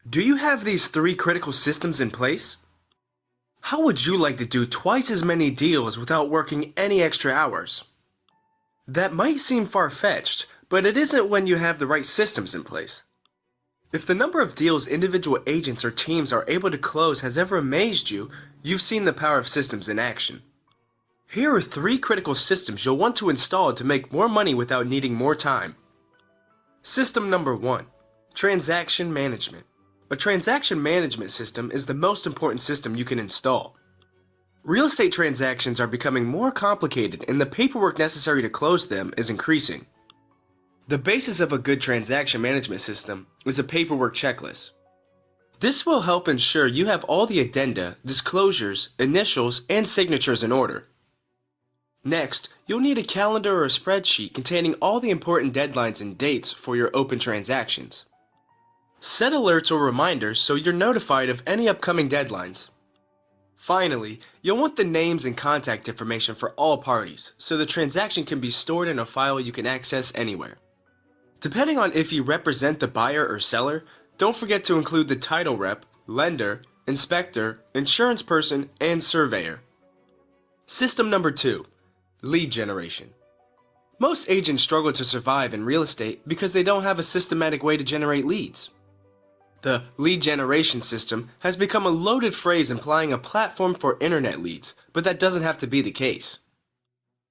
Do you have these three critical systems in place? How would you like to do twice as many deals without working any extra hours? That might seem far-fetched, but it isn't when you have the right systems in place. If the number of deals individual agents or teams are able to close has ever amazed you, you've seen the power of systems in action. Here are three critical systems you'll want to install to make more money without needing more time. System number 1, transaction management. A transaction management system is the most important system you can install. Real estate transactions are becoming more complicated and the paperwork necessary to close them is increasing. The basis of a good transaction management system is a paperwork checklist. This will help ensure you have all the addenda, disclosures, initials, and signatures in order. Next, you'll need a calendar or a spreadsheet containing all the important deadlines and dates for your open transactions. Set alerts or reminders so you're notified of any upcoming deadlines. Finally, you'll want the names and contact information for all parties so the transaction can be stored in a file you can access anywhere. Depending on if you represent the buyer or seller, don't forget to include the title rep, lender, inspector, insurance person, and surveyor. System number 2, lead generation. Most agents struggle to survive in real estate because they don't have a systematic way to generate leads. The lead generation system has become a loaded phrase implying a platform for internet leads, but that doesn't have to be the case.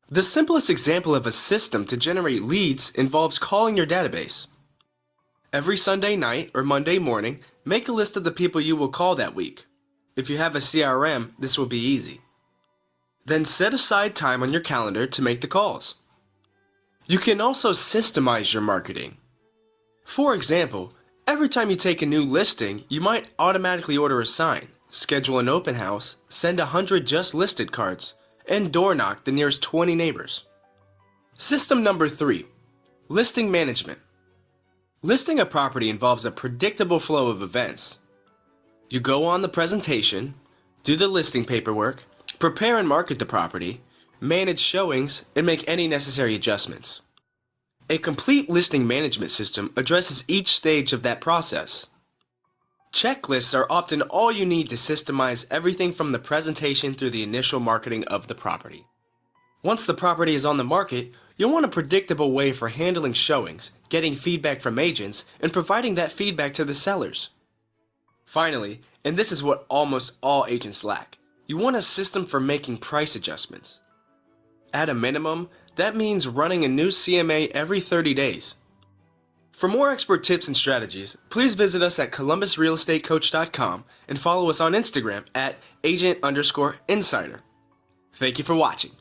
The simplest example of a system to generate leads involves calling your database. Every Sunday night or Monday morning, make a list of the people you will call that week. If you have a CRM, this will be easy. Then set aside time on your calendar to make the calls. You can also systemize your marketing. For example, every time you take a new listing, you might automatically order a sign, schedule an open house, send 100 just listed cards, and door knock the nearest 20 neighbors. System number 3, listing management. Listing a property involves a predictable flow of events. You go on the presentation, do the listing paperwork, prepare and market the property, manage showings, and make any necessary adjustments. A complete listing management system addresses each stage of that process. Checklists are often all you need to systemize everything from the presentation through the initial marketing of the property. Once the property is on the market, you'll want a predictable way for handling showings, getting feedback from agents, and providing that feedback to the sellers. Finally, and this is what almost all agents lack, you want a system for making price adjustments. At a minimum, that means running a new CMA every 30 days. For more expert tips and strategies, please visit us at columbusrealestatecoach.com and follow us on Instagram at agent_insider. Thank you for watching.